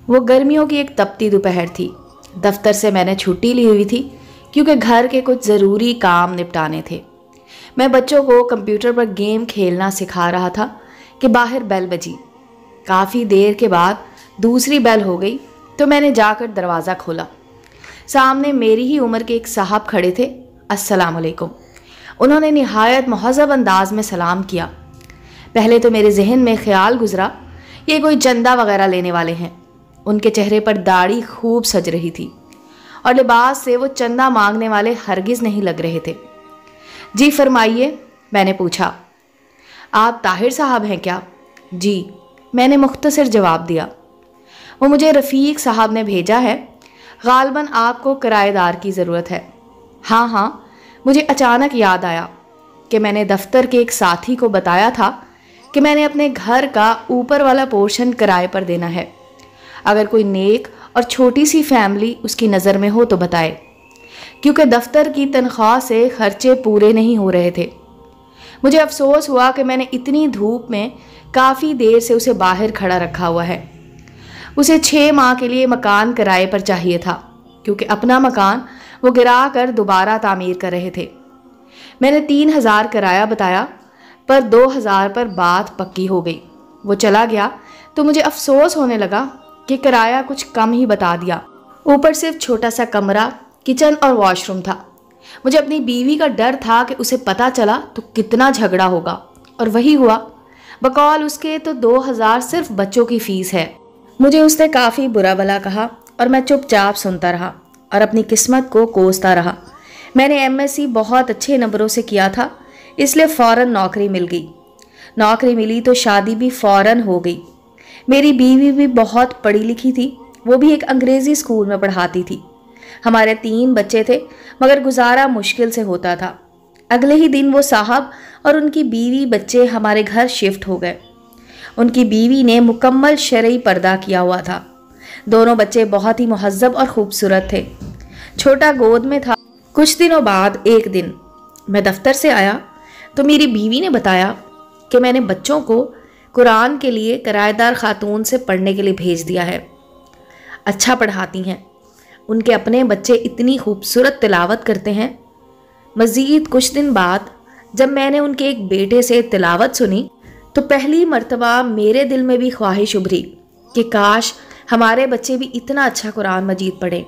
वो गर्मियों की एक तपती दोपहर थी। दफ्तर से मैंने छुट्टी ली हुई थी क्योंकि घर के कुछ ज़रूरी काम निपटाने थे। मैं बच्चों को कंप्यूटर पर गेम खेलना सिखा रहा था कि बाहर बेल बजी। काफ़ी देर के बाद दूसरी बेल हो गई तो मैंने जाकर दरवाज़ा खोला। सामने मेरी ही उम्र के एक साहब खड़े थे। अस्सलाम वालेकुम। उन्होंने निहायत महज़ब अंदाज में सलाम किया। पहले तो मेरे जहन में ख्याल गुजरा ये कोई चंदा वगैरह लेने वाले हैं। उनके चेहरे पर दाढ़ी खूब सज रही थी और लिबास से वो चंदा मांगने वाले हरगिज़ नहीं लग रहे थे। जी फरमाइए, मैंने पूछा। आप ताहिर साहब हैं क्या? जी, मैंने मुख्तसर जवाब दिया। वो मुझे रफ़ीक साहब ने भेजा है, गालबन आपको किराएदार की ज़रूरत है। हाँ, मुझे अचानक याद आया कि मैंने दफ्तर के एक साथी को बताया था कि मैंने अपने घर का ऊपर वाला पोर्शन किराए पर देना है। अगर कोई नेक और छोटी सी फैमिली उसकी नज़र में हो तो बताए, क्योंकि दफ्तर की तनख्वाह से खर्चे पूरे नहीं हो रहे थे। मुझे अफसोस हुआ कि मैंने इतनी धूप में काफ़ी देर से उसे बाहर खड़ा रखा हुआ है। उसे 6 माह के लिए मकान किराए पर चाहिए था, क्योंकि अपना मकान वो गिरा कर दोबारा तामीर कर रहे थे। मैंने 3000 किराया बताया, पर 2000 पर बात पक्की हो गई। वो चला गया तो मुझे अफसोस होने लगा कि किराया कुछ कम ही बता दिया। ऊपर सिर्फ छोटा सा कमरा, किचन और वॉशरूम था। मुझे अपनी बीवी का डर था कि उसे पता चला तो कितना झगड़ा होगा, और वही हुआ। बकौल उसके तो 2000 सिर्फ बच्चों की फ़ीस है। मुझे उसने काफ़ी बुरा भला कहा और मैं चुपचाप सुनता रहा और अपनी किस्मत को कोसता रहा। मैंने MSc बहुत अच्छे नंबरों से किया था, इसलिए फ़ौरन नौकरी मिल गई। नौकरी मिली तो शादी भी फ़ौरन हो गई। मेरी बीवी भी बहुत पढ़ी लिखी थी, वो भी एक अंग्रेज़ी स्कूल में पढ़ाती थी। हमारे 3 बच्चे थे, मगर गुजारा मुश्किल से होता था। अगले ही दिन वो साहब और उनकी बीवी बच्चे हमारे घर शिफ्ट हो गए। उनकी बीवी ने मुकम्मल शरई पर्दा किया हुआ था। दोनों बच्चे बहुत ही मुहज्जब और ख़ूबसूरत थे। छोटा गोद में था। कुछ दिनों बाद एक दिन मैं दफ्तर से आया तो मेरी बीवी ने बताया कि मैंने बच्चों को कुरान के लिए किराएदार खातून से पढ़ने के लिए भेज दिया है। अच्छा पढ़ाती हैं। उनके अपने बच्चे इतनी खूबसूरत तिलावत करते हैं। मज़ीद कुछ दिन बाद जब मैंने उनके एक बेटे से तिलावत सुनी तो पहली मर्तबा मेरे दिल में भी ख्वाहिश उभरी कि काश हमारे बच्चे भी इतना अच्छा कुरान मजीद पढ़ें।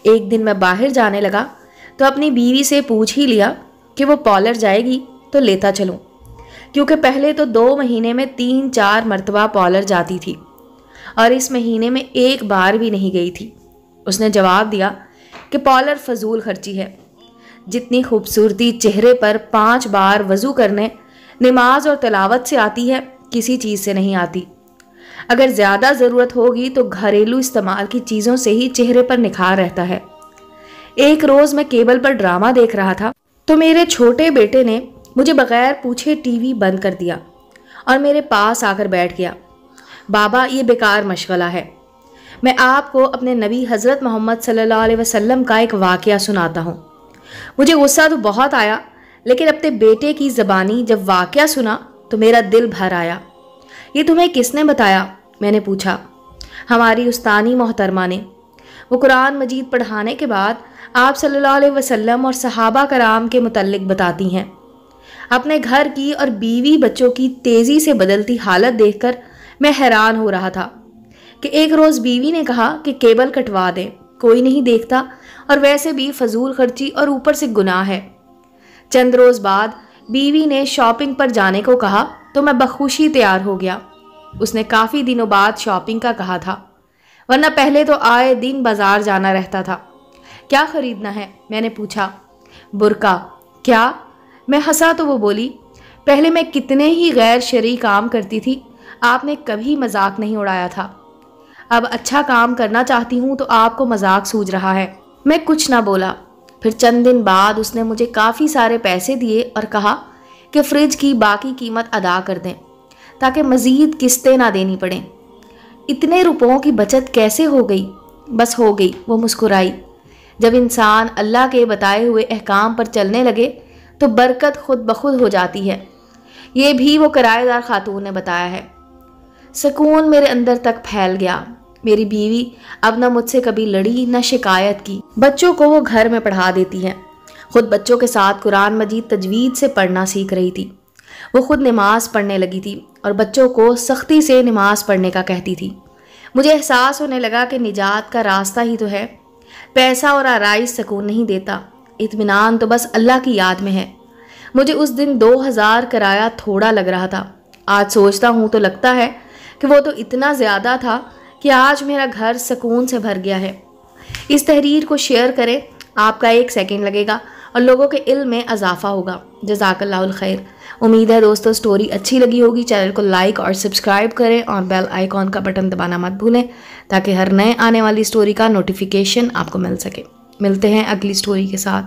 एक दिन मैं बाहर जाने लगा तो अपनी बीवी से पूछ ही लिया कि वो पॉलर जाएगी तो लेता चलूं, क्योंकि पहले तो 2 महीने में 3-4 मरतबा पॉलर जाती थी और इस महीने में एक बार भी नहीं गई थी। उसने जवाब दिया कि पॉलर फजूल खर्ची है। जितनी खूबसूरती चेहरे पर 5 बार वज़ू करने, नमाज और तिलावत से आती है, किसी चीज़ से नहीं आती। अगर ज़्यादा ज़रूरत होगी तो घरेलू इस्तेमाल की चीज़ों से ही चेहरे पर निखार रहता है। एक रोज़ मैं केबल पर ड्रामा देख रहा था तो मेरे छोटे बेटे ने मुझे बगैर पूछे टीवी बंद कर दिया और मेरे पास आकर बैठ गया। बाबा, ये बेकार मशगला है। मैं आपको अपने नबी हज़रत मोहम्मद सल्लल्लाहु अलैहि वसल्लम का एक वाक़या सुनाता हूँ। मुझे गुस्सा तो बहुत आया, लेकिन अपने बेटे की ज़बानी जब वाक़या सुना तो मेरा दिल भर आया। ये तुम्हें किसने बताया? मैंने पूछा। हमारी उस्तानी मोहतरमा ने। वो कुरान मजीद पढ़ाने के बाद आप सल्लल्लाहु अलैहि वसल्लम और सहाबा कराम के मुतल्लिक बताती हैं। अपने घर की और बीवी बच्चों की तेज़ी से बदलती हालत देखकर मैं हैरान हो रहा था कि एक रोज़ बीवी ने कहा कि केबल कटवा दें, कोई नहीं देखता और वैसे भी फजूल खर्ची और ऊपर से गुनाह है। चंद रोज़ बाद बीवी ने शॉपिंग पर जाने को कहा तो मैं बखुशी तैयार हो गया। उसने काफ़ी दिनों बाद शॉपिंग का कहा था, वरना पहले तो आए दिन बाज़ार जाना रहता था। क्या ख़रीदना है? मैंने पूछा। बुर्का। क्या? मैं हंसा तो वो बोली, पहले मैं कितने ही गैर शरई काम करती थी, आपने कभी मजाक नहीं उड़ाया था। अब अच्छा काम करना चाहती हूँ तो आपको मजाक सूझ रहा है। मैं कुछ ना बोला। फिर चंद दिन बाद उसने मुझे काफ़ी सारे पैसे दिए और कहा कि फ्रिज की बाकी कीमत अदा कर दें ताकि मज़ीद किस्तें ना देनी पड़ें। इतने रुपयों की बचत कैसे हो गई? बस हो गई। वो मुस्कुराई। जब इंसान अल्लाह के बताए हुए अहकाम पर चलने लगे तो बरकत खुद ब खुद हो जाती है। ये भी वो किराएदार खातून ने बताया है। सुकून मेरे अंदर तक फैल गया। میری بیوی اب نہ مجھ سے کبھی لڑی نہ شکایت کی۔ بچوں کو وہ گھر میں پڑھا دیتی ہے، خود بچوں کے ساتھ قرآن مجید تجوید سے پڑھنا سیکھ رہی تھی۔ وہ خود نماز پڑھنے لگی تھی اور بچوں کو سختی سے نماز پڑھنے کا کہتی تھی۔ مجھے احساس ہونے لگا کہ نجات کا راستہ ہی تو ہے۔ پیسہ اور آرائش سکون نہیں دیتا، اطمینان تو بس اللہ کی یاد میں ہے۔ مجھے اس دن 2000 کرایہ تھوڑا لگ رہا تھا۔ آج سوچتا ہوں تو لگتا ہے کہ وہ تو اتنا زیادہ تھا کہ آج میرا گھر سکون سے بھر گیا ہے۔ اس تحریر کو شیئر کریں، آپ کا 1 سیکنڈ لگے گا اور لوگوں کے علم میں اضافہ ہوگا۔ جزاک اللہ الخیر۔ امید ہے دوستو سٹوری اچھی لگی ہوگی۔ چینل کو لائک اور سبسکرائب کریں اور بیل آئیکن کا بٹن دبانا مت بھولیں تاکہ ہر نئے آنے والی سٹوری کا نوٹیفیکیشن آپ کو مل سکے۔ ملتے ہیں اگلی سٹوری کے ساتھ۔